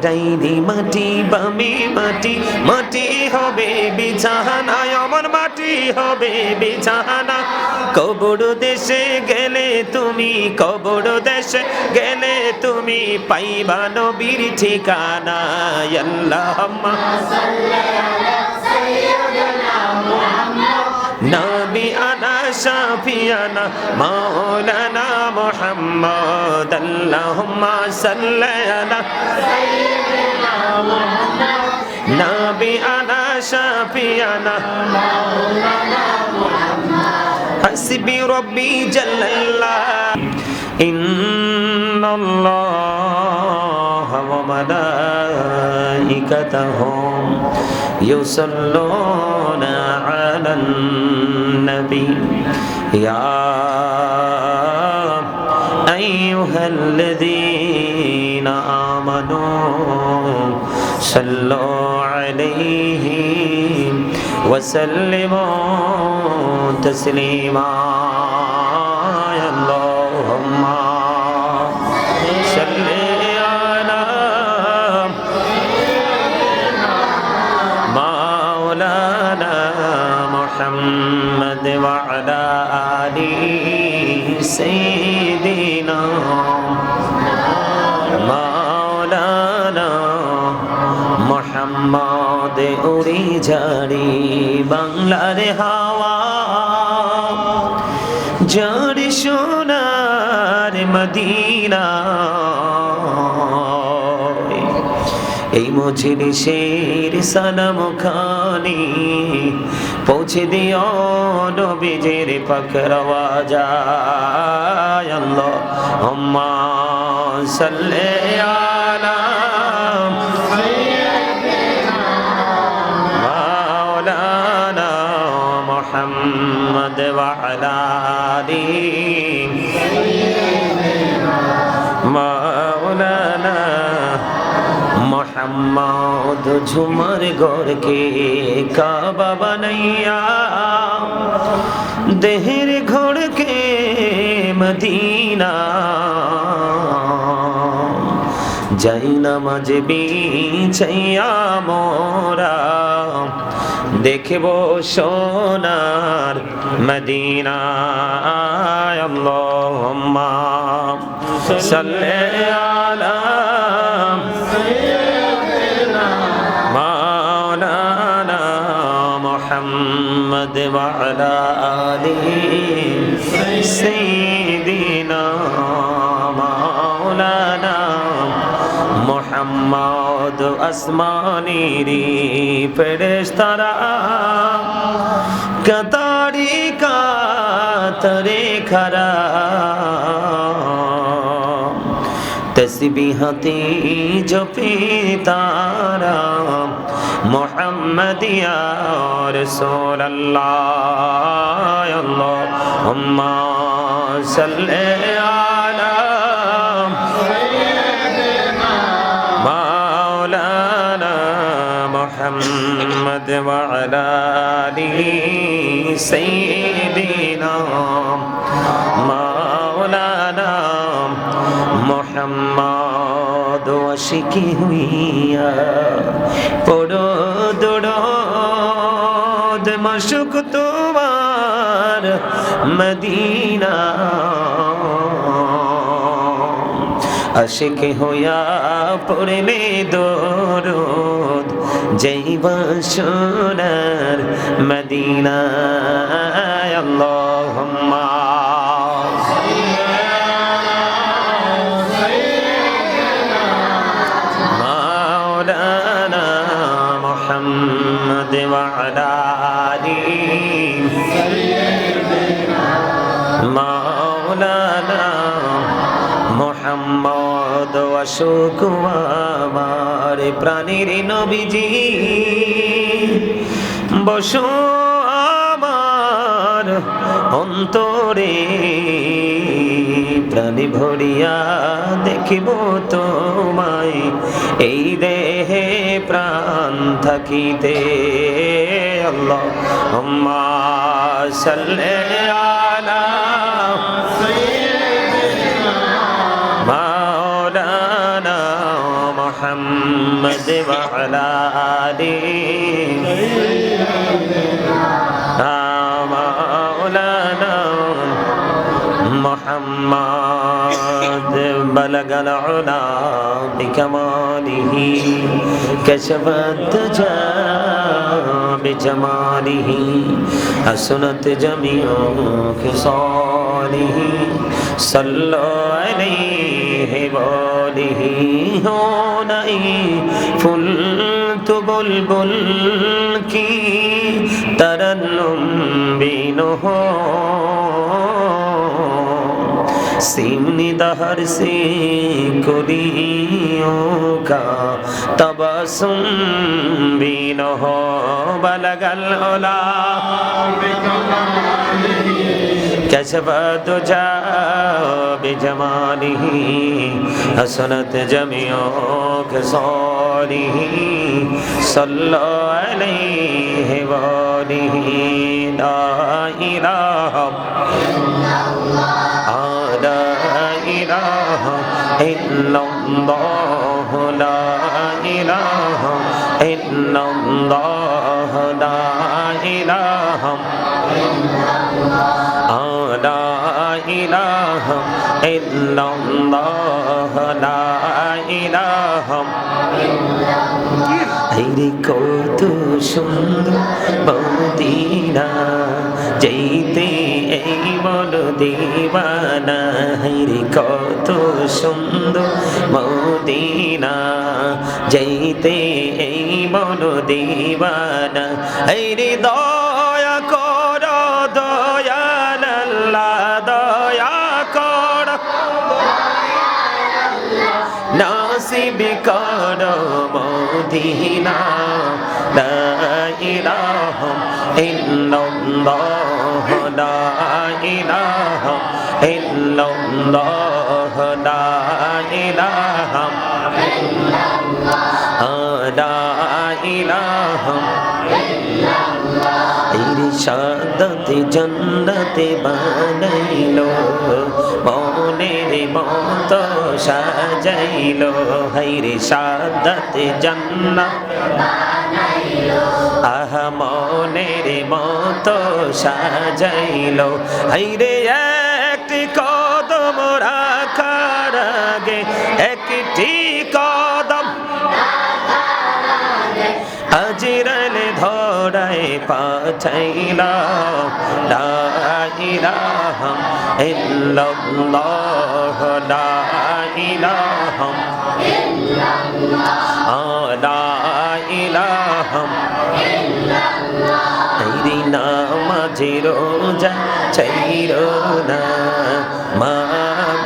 ডাইনি মাটি বামে মাটি, মাটি হবে বিছানায় আমার মাটি হবে বিছানা। কবর দেশে গেলে তুমি, কবর দেশে গেলে তুমি পাইবা নবীর ঠিকানা। আল্লাহুম্মা সাল্লি আলা সাইয়্যিদিনা মুহাম্মদ নবী আনা শাফিয়ানা মাওলানা মুহাম্মদ। আল্লাহুম্মা সাল্লি আলা সাইয়্যিদিনা মুহাম্মদ নবী আনা শাফিয়ানা মাওলানা মুহাম্মদ। হাসবি রব্বি জাল্লাল্লাহ ইন্নাল্লাহা ওয়া মালাইকাতাহু ইউসাল্লুনা আলান নবী ইয়া আইয়ুহাল্লাযীনা আমানু সাল্লু আলাইহি ওয়া সাল্লিমু তাসলিমা। আল্লাহুম্মা সাল্লি আলা মাওলানা মুহাম্মদ ওয়া আলা আলি সাইয়্যিদিনা মাওলানা মুহাম্মদ। উড়ি ঝাড়ি বাংলার হাওয়া, ঝাড়ি সোনার মদিনা। এই মজলিসের সালাম খানি পৌঁছে দিও নবীজির পাক রওজায়। আল্লাহুম্মা সাল্লি আলা মাওলানা মুহাম্মদ ওয়া আলা আলি মাওলানা মুহাম্মদ। ঝুমর গড় के काबा बनैया, देहर घोड़ के मदीना। যাই নামাজ বিছাইয়া মোরা দেখব সোনার মদিনা। আল্লাহুম্মা সাল্লি আলা সাইয়্যিদিনা মাওলানা মুহাম্মদ ওয়া আলা আলি সাইয়্যিদিনা মাওলানা মুহাম্মদ। আসমানেরি ফেরেশতারা কাতারি কাতারে খারা, তসবিহাতে জপে তারা মুহাম্মদিয়া রাসূলুল্লাহ। আল্লাহুম্মা সাল্লি আলা محمد وعلى آل سيدنا مولانا محمد। আশিকি হুইয়া পড়ো দরুদ মাশুক তোমার মদিনা। আশিক হইয়া পড়লে দরুদ যাইবা সোনার মদিনা। আল্লাহুম্মা মাওলানা মুহাম্মদ ওয়া আলা আলি মাওলানা মুহাম্মদ। অশোক আমার প্রাণের নবীজি বসো আমার অন্তরে, প্রাণে ভরিয়া দেখিব তোমায় এই দেহে প্রাণ থাকিতে। আল্লাহুম্মা সাল্লি আলা সাইয়্যিদিনা মাওলানা محمد وعلى آل مولانا محمد بلغ العلا بكماله كشف الدجى بجماله حسنت جميع خصاله صلوا عليه وآله فلت بلبل کی ترنم بینو सिमनी दहर से कुलियों का तबसुम भी न हो बलगल उला कशफ दुजा बिजमालिही हसनत जमियो खसालिही सल्लो अलैहि वालिही ला इलाहा لا إله إلا الله لا إله إلا الله لا إله لا إله إلا الله لا إله আইরে কত সুন্দর মদিনা যাইতে এই মন দিবানা আইরে কত সুন্দর মদিনা যাইতে এই মন দিবানা আইরে দয়া কর দয়াল আল্লাহ দয়া কর নাসিব কর মদিনা লা ইলাহা ইল্লাল্লাহ লা ইলাহা ইল্লাল্লাহ লা ইলাহা লা ইলাহা ইরশাদতে জান্নাতে বানাইলো মনের মত সাজাইলো হাইরে শাহাদাতে জান্নাত আহা মনের মত সাজাইলো হাইরে একটি কদম রাখার আগে একটি কদম আজরালে ধরায় পাঠাইলা লা ইলাহা ইল্লাল্লাহ লা ইলাহা লা ইলাহা হাইরে নামাজে রোজা ছাইরো না মা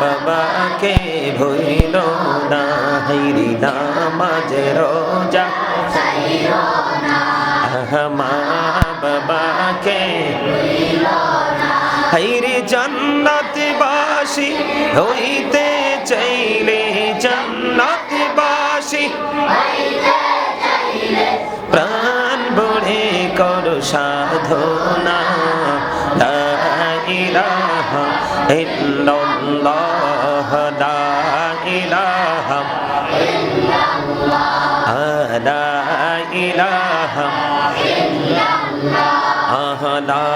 বাবাকে ভুইলো না হাইরে নামাজে রোজা ছাইরো না মা বাবাকে ভুইলো না হাইরে জান্নাতবাসী হইতে চাইলে জান্নাতবাসী হইতে চাইলে প্রাণ ভরে করো সাধনা লা ইলাহা ইল্লাল্লাহ লা ইলাহা ইল্লাল্লাহ লা ইলাহা ইল্লাল্লাহ লা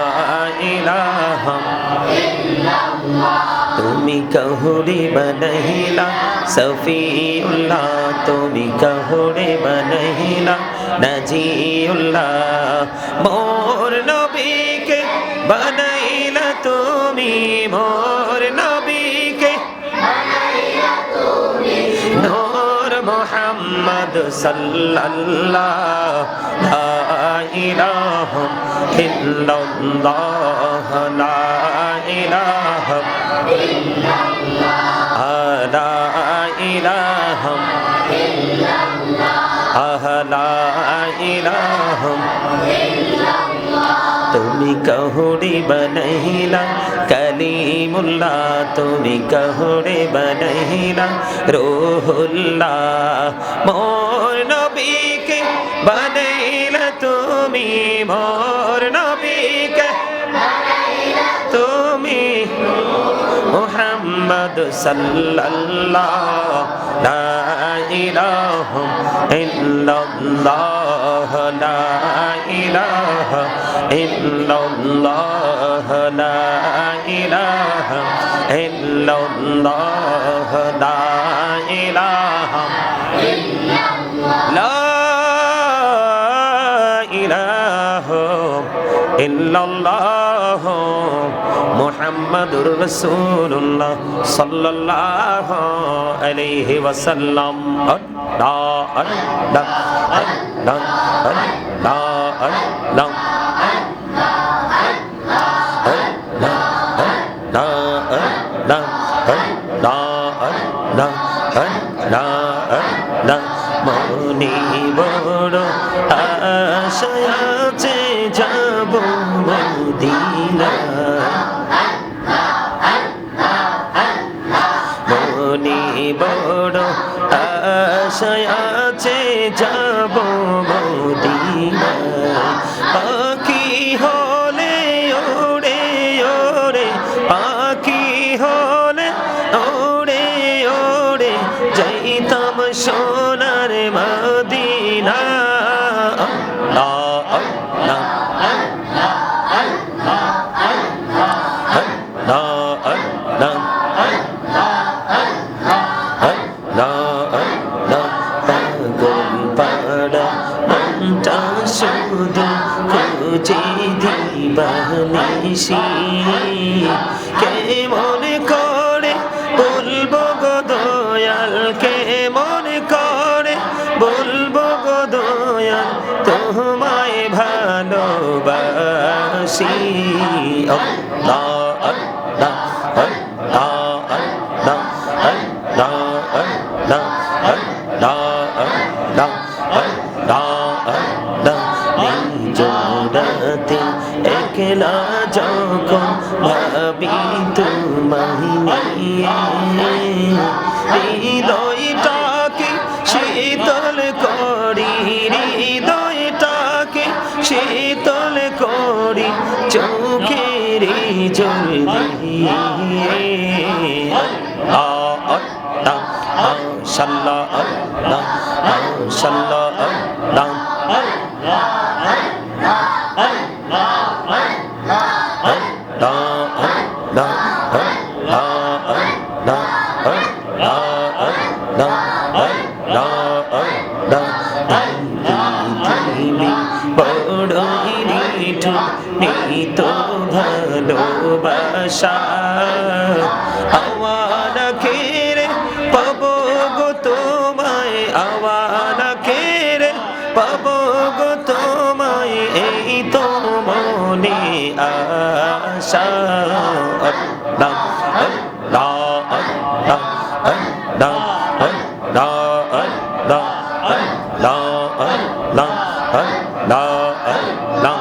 ইলাহা ইল্লাল্লাহ তুমি কহুরে বনহিলা সফিউল্লাহ তুমি কহুরে বনহিলা নজিউল্লাহ মোর নবীকে বনাইলা তুমি মোর নবীকে বনাইলা তুমি নূর মুহাম্মদ সাল্লাল্লাহ লা ইলাহা ইল্লাল্লাহ লা ইলাহা ইল্লাল্লাহ লা ইলাহা ইল্লাল্লাহ লা ইলাহা ইল্লাল্লাহ তুমি কহুরে বনহিলা কলিমুল্লাহ তুমি কহুরে বনহিলা রূহুল্লাহ মোর নবীকে বনাইলা তুমি মোর নবীকে বনাইলা তুমি মুহাম্মদ সাল্লাল্লাহ লা ইলাহা ইল্লাল্লাহ লা ইলাহা ইল্লাল্লাহ লা ইলাহা ইল্লাল্লাহ লা ইলাহা লা ইলাহা ইল্লাল্লাহ মুহাম্মাদুর রাসূলুল্লাহ সাল্লাল্লাহু আলাইহি ওয়াসাল্লাম আল্লাহ আল্লাহ আল্লাহ আল্লাহ আল্লাহ মনে বড় আশায় আছে যাব মদিনা মনে বড় আশায় আছে যাব মদিনা পাখি হলে ওড়ে ওড়ে পাখি হলে ওড়ে ওড়ে যাইতাম সোনার মদিনা আল্লাহ আল্লাহ শুধু খুঁজে দিবানিশি কেমন করে বলবো গো দয়াল কেমন করে বলবো গো দয়াল তোমায় ভালোবাসি আল্লাহ আল্লাহ আল্লাহ আল্লাহ আল্লাহ আল্লাহ আল্লাহ আল্লাহ জোড়াতে একলা যখন ভাবি তোমায় নিয়ে হৃদয়টাকে শীতল করি হৃদয়টাকে শীতল করি চোখের জল দিয়ে আল্লাহ সাল্লাহ আল্লাহ সাল্লাহ আল্লাহ তো ভালোবাসা আওয়ানা খেরে পাবো গো তোমায় আওয়ানা খেরে পাবো গো তোমায় এই তো মনে আশা আল্লাহ আল্লাহ আল্লাহ আল্লাহ আল্লাহ আল্লাহ আল্লাহ আল্লাহ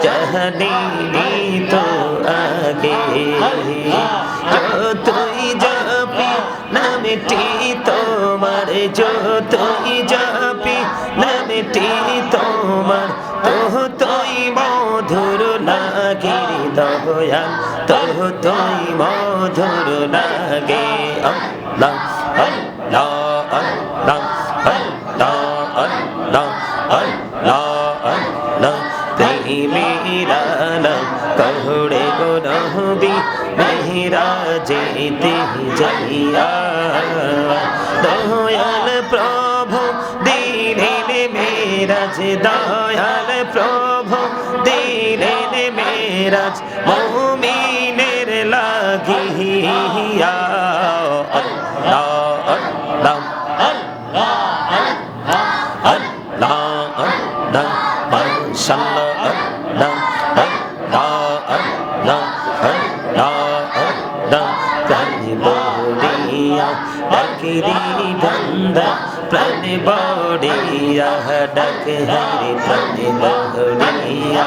জাহানি তো আগে যতই যাপি নামটি তোমার যতই যাপি নামটি তোমার তোই মধুর লাগে দয়াল তোই মধুর লাগে আল্লাহ আল্লাহ আল্লাহ আল্লাহ আল্লাহ আল্লাহ আল্লাহ মেরা कहड़े गो नबी मेरा जेते जाइया दयाल प्रभु दिलेन मेराज दयाल प्रभु दिलेन मेराज मुमिनेर লাগিয়া अल्लाह अल्लाह अल्लाह अल्लाह अल्लाह माशाअल्लाह প্রাণে বড়িয়া ডাকিরি বন্দা প্রাণে বড় বড়িয়া ডাক হরে প্রাণে বড়িয়া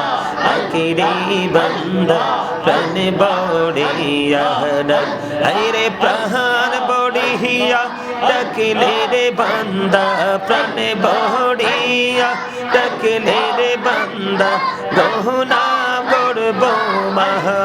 আকিরে বান্দা প্রাণে বড়িয়া ডাক হরে প্রাণ বড়িয়া ডাকলে রে বান্দা প্রাণে বড়িয়া ডাকলে রে বান্দা গহনা গড়ব মহা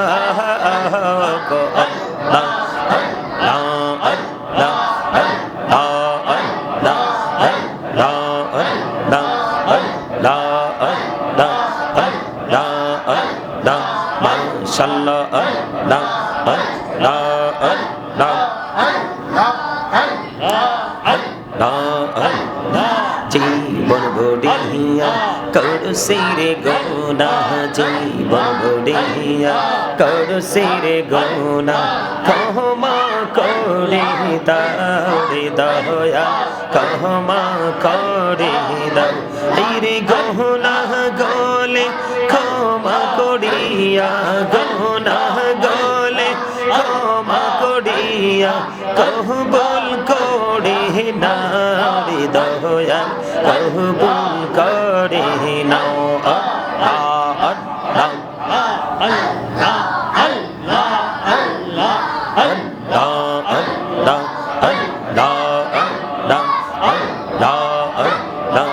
আল্লাহ আল্লাহ জীবন গড়িয়া করছি রে গোনা জীবন গড়িয়া করছি রে গোনা ক্ষমা করে দাও রে দয়া ক্ষমা করে দাও এই রে গহনা গলে ক্ষমা করিয়া গহনা গলে ক্ষমা করিয়া কবুল করে না রে দয়া কবুল করে নাও আল্লাহ আল্লাহ আল্লাহ আল্লাহ আল্লাহ আল্লাহ আল্লাহ আল্লাহ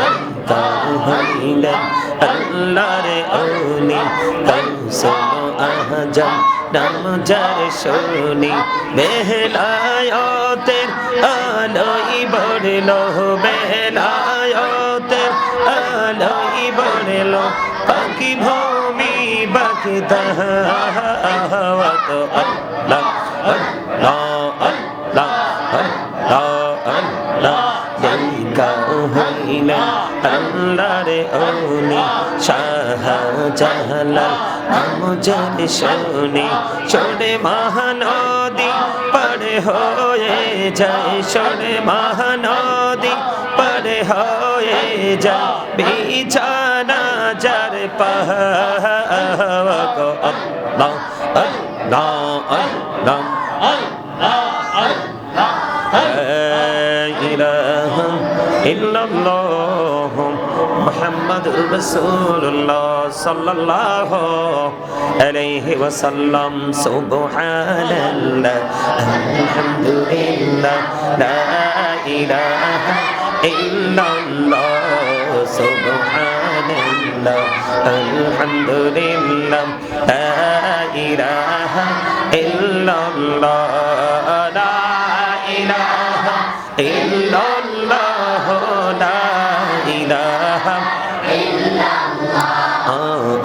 আল্লাহ হইলেন আল্লাহ রে ওলি কৌশল আজম নাম যার শুনি বেলায়তের আলোই বড়লো বেলায়তের আলোই বড়লো পাখি ভূমি বাকি দাওয়াত আল্লাহ আল্লাহ আল্লাহ আল্লাহ আল্লাহ দেখা হইলেন আল্লাহ রে ওলি শাহজালাল আমজাদ শুনি ছোড়ে মহানদী পড়ে হয়ে যায় ছোড়ে মহানদী পড়ে হয়ে যায় বিছানা যার পাহাড় আল্লাহ আল্লাহ আল্লাহ আল্লাহ আল্লাহ ইলাহা ইল্লাল্লাহ মুহাম্মাদুর রাসূলুল্লাহ সাল্লাল্লাহু আলাইহি ওয়াসাল্লাম সুবহানাল্লাহ আলহামদুলিল্লাহ লা ইলাহা ইল্লাল্লাহ সুবহানাল্লাহ আলহামদুলিল্লাহ লা ইলাহা ইল্লাল্লাহ লা ইলাহা ইল্লাল্লাহ লা ইলাহা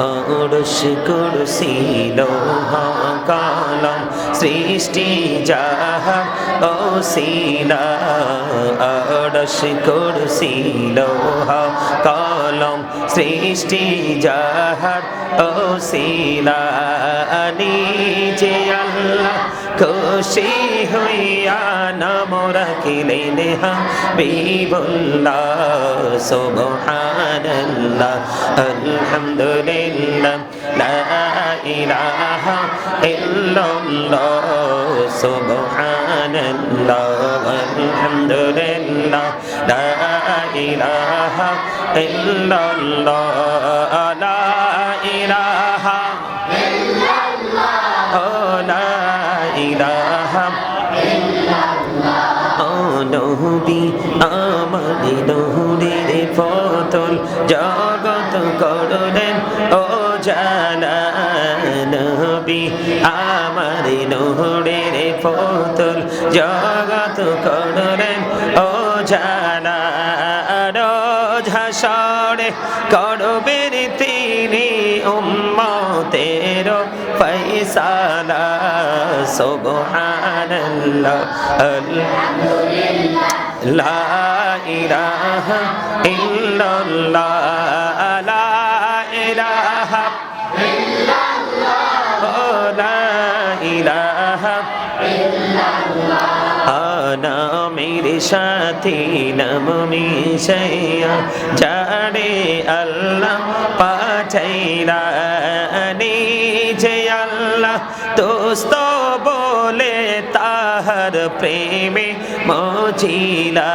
আরশ কুরসি লোহা কালাম সৃষ্টি যাহার ওসিলা আরশ কুরসি লোহা কালাম সৃষ্টি যাহার ওসিলা নিজে আল্লাহ খুশি হইয়া নাম রাখিলেন হাবিবুল্লাহ সুবহানাল্লাহ আলহামদুলিল্লাহ লা ইলাহা ইল্লাল্লাহ সুবহানাল্লাহ আলহামদুলিল্লাহ লা ইলাহা ইল্লাল্লাহ লা ইলাহা নবী আমার নূরের ফতল জগৎ করলেন ও জালা নবী আমার নূরের ফতল জগৎ করলেন ও জালা রোজ হাসরে করবেন তিনি উম্মতের ফয়সালা সুবহানাল্লাহ আলহামদুলিল্লাহ লা ইলাহা ইল্লাল্লাহ লা ইলাহা ইল্লাল্লাহ লা ইলাহা ইল্লাল্লাহ আনা মেরে সাথী নাম মিশাইয়া যারে আল্লাহ পাঠাইলা নিজে আল্লাহ দোস্ত বলে তাহ তাহার প্রেমে মজিলা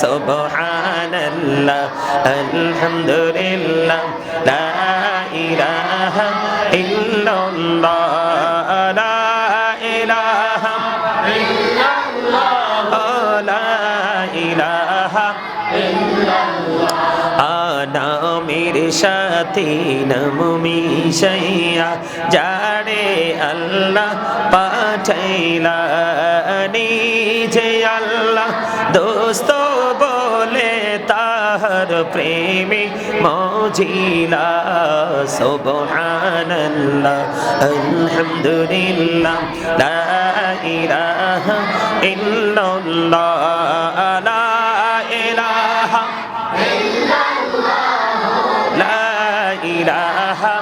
সুবহানাল্লাহ আলহামদুলিল্লাহ লা ইলাহা ইল্লাল্লাহ লা ইলাহা ইল্লাল্লাহ লা ইলাহা নামের সাথে নাম মিশাইয়া যারে আল্লাহ পাঠাইলা নিজে আল্লাহ দোস্ত বলে তাহার প্রেমে মজিলা সুবহানাল্লাহ আলহামদুলিল্লাহ লা ইলাহা ইল্লাল্লাহ লা ইলাহা ইলাহা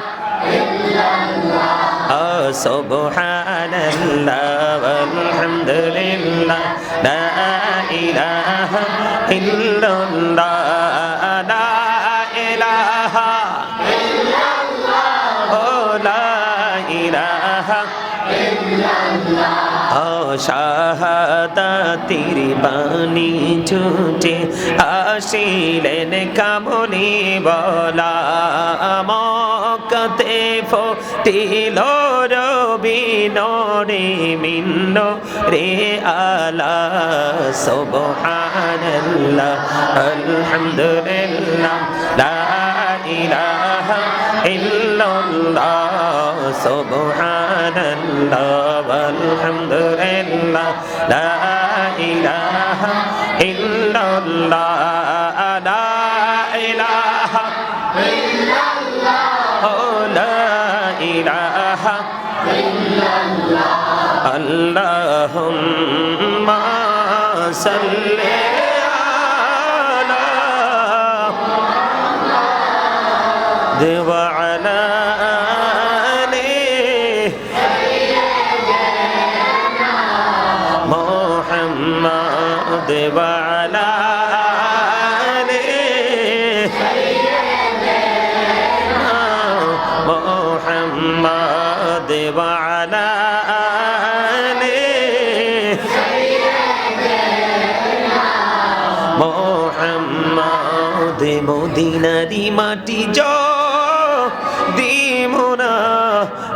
ইল্লাল্লাহ সুবহানাল্লাহ আলহামদুলিল্লাহ লা ইলাহা ইল্লাল্লাহ লা ইলাহা ইল্লাল্লাহ লা ইলাহা ইল্লাল্লাহ শাহাদাতের বাণী ছুটে আসিলেন কামলি বলা মক্কাতে ফুটিল রবি নরে মিন্ন রে আলা সুবহানাল্লাহ আলহামদুলিল্লাহ লা ইলাহা ইল্লাল্লাহ সুবহানাল্লাহ আলহামদুলিল্লাহ লা ইলাহা ইল্লাল্লাহ লা ইলাহা ইল্লাল্লাহ লা ইলাহা ইল্লাল্লাহ আল্লাহুম্মা সাল্লি আলা মুহাম্মাদ وعلى آل سيدنا محمد وعلى آل سيدنا محمد মদিনারি মাটি যদি মোরা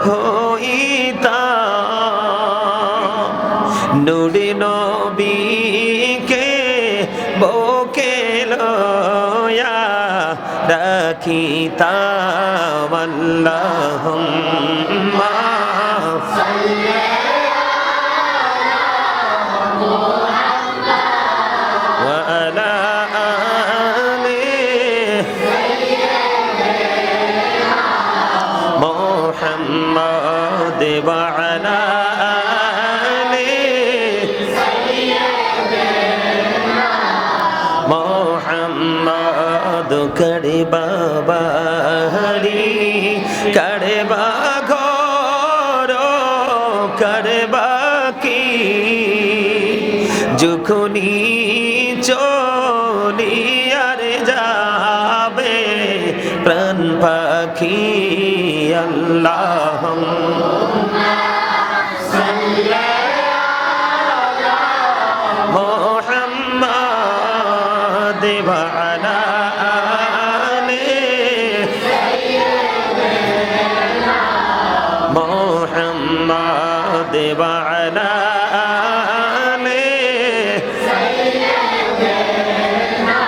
হইতা নূরে নবীকে বুকে লয়া রাখিতাম আল্লাহুম্মা সাল্লি আলা মুহাম্মাদ ওয়া আলা আলি সাইয়্যিদিনা মুহাম্মাদ ওয়া আলা মোহাম্মদ করে বাবারি করে ঘর করে বাকি যখনি চলিয়ার যাবে প্রাণ পাখি আল্লাহুম্মা সাল্লি আলা মুহাম্মাদ ওয়া আলা আলি সাইয়্যিদিনা মুহাম্মাদ ওয়া আলা আলি সাইয়্যিদিনা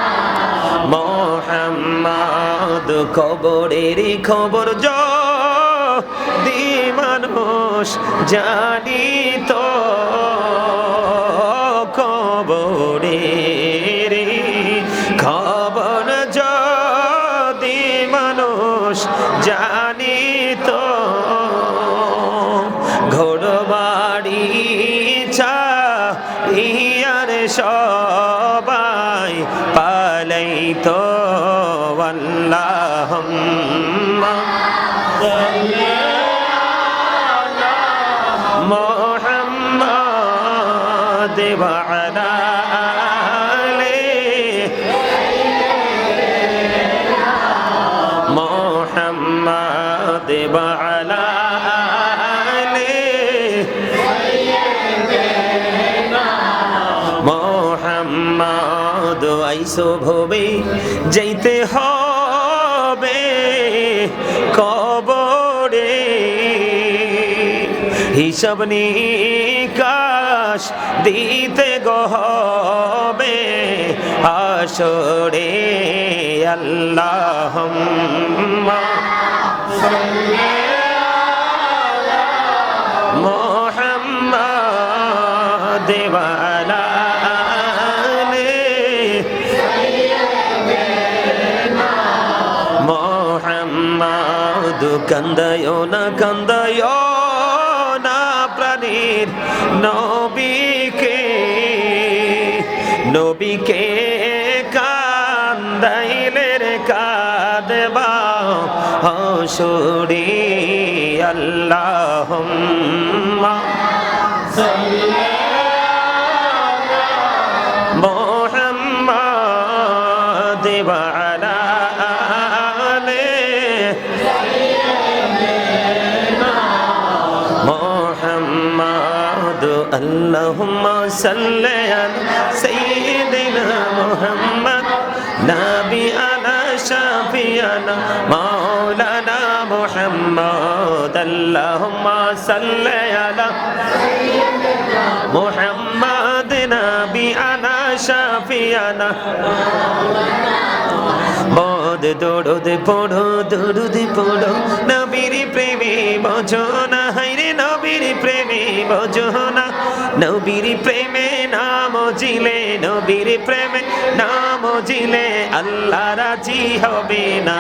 মুহাম্মাদ কবরের খবর যদি মানুষ জানিত কবরের খবর যদি মানুষ জানিত ঘোড়বাড়ি ছাড়িয়ার সবাই পালাইতো আল্লাহুম্মা সাল্লি আলা মুহাম্মাদ ওয়া আলা আলি মুহাম্মাদ ওয়া আলা আলি পাইছো ভবে যাইতে হবে কবরে, হিসাব নিকাশ দিতে গহবে হাসরে। আল্লাহুম্মা সাল্লি আলা মুহাম্মাদ ওয়া আলা আলি সাইয়্যিদিনা মুহাম্মাদ। কান্দায়ো না কান্দায়ো না প্রাণীর নবীকে, নবীকে কান্দাইলে রে কাঁদবা হাসরে। আল্লাহুম্মা সাল্লি আলা মুহাম্মাদ ওয়া আলা আলি সাইয়্যিদিনা মুহাম্মাদ। আল্লাহুম্মা সাল্লি আলা সাইয়্যিদিনা মুহাম্মাদ নাবিয়ানা শাফিয়ানা মাওলানা মুহাম্মদ। আল্লাহুম্মা সাল্লি আলা সাইয়্যিদিনা মুহাম্মাদ নাবিয়ানা শাফিয়ানা মদ। দরুদ পড়ো দরুদ পড়ো নবীর প্রেমে বজনা, হায়রে নবীর প্রেমে বজনা। নবীর প্রেমে নাম জিলে, নবীর প্রেমে নাম জিলে আল্লাহ রাজি হবে না।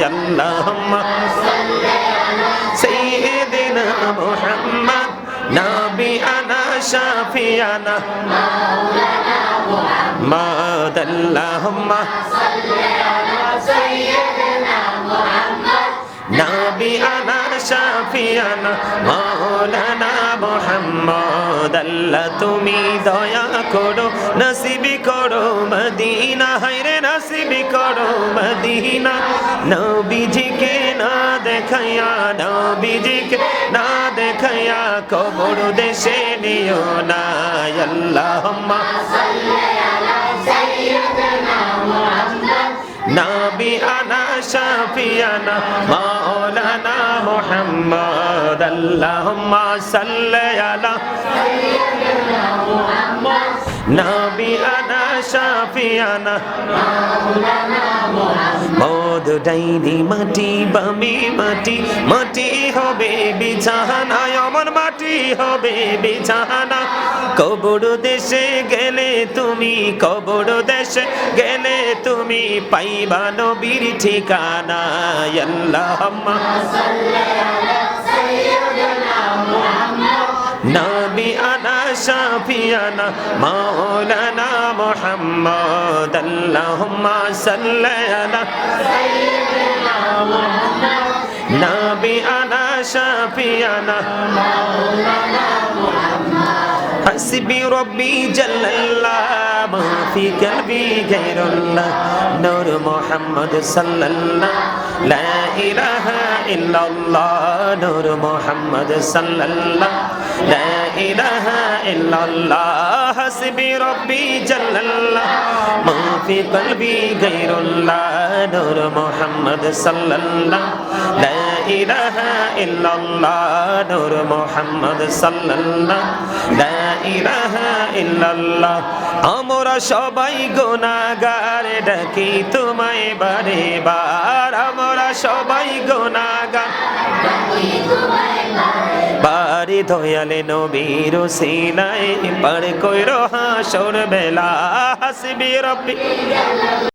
আল্লাহুম্মা সাল্লি আলা সাইয়্যিদিনা মুহাম্মদ নাবিয়ানা শাফিয়ানা মাওলানা মুহাম্মদ। আল্লাহুম্মা সাল্লি আলা সাইয়্যিদিনা মুহাম্মদ নাবিয়ানা শাফিয়ানা মাওলানা মুহাম্মদ। আল্লাহ তুমি দয়া করো নসিব করো মদিনা, হায়রে নসিব করো মদিনা। নবীজিকে না দেখাইয়া, নবীজিকে না দেখাইয়া কবর দেশে নিও না। আল্লাহুম্মা সাল্লি আলা সাইয়্যিদিনা মুহাম্মদ নাবিয়ানা শাফিয়ানা মাওলানা মুহাম্মদ। আল্লাহুম্মা সাল্লি আলা সাইয়্যিদিনা মুহাম্মদ নাবিয়ানা শাফিয়ানা মাওলানা মুহাম্মদ। মদ ডাইনি মাটি বামি মাটি, মাটি হবে বিছানা, অমর মাটি হবে বিছানা। কবর দেশে গেলে তুমি, কবর দেশে গেলে তুমি পাইবা নবীর ঠিকানা। আল্লাহুম্মা সাল্লি আলা সাইয়্যিদিনা মুহাম্মদ নাবিয়ানা শাফিয়ানা মাওলানা মুহাম্মদ। আল্লাহুম্মা সাল্লি আলা সাইয়্যিদিনা মুহাম্মদ নাবিয়ানা শাফিয়ানা মাওলানা মুহাম্মদ। حسبي ربي جل الله ما في قلبي غير الله نور محمد صلى الله لا إله إلا الله نور محمد صلى الله لا إله إلا الله حسبي ربي جل الله ما في قلبي غير الله نور محمد صلى الله لا إله إلا الله نور محمد صلى الله لا ইলাহা ইল্লাল্লাহ। আমরা সবাই গুনাহগার ডাকি তোমায় বারে বার, আমরা সবাই গুনাহগার ডাকি তোমায় বারে বার। দয়ালে নবীর ওসিলায় পার কইরো হাসর বেলা। হাসবি রব্বি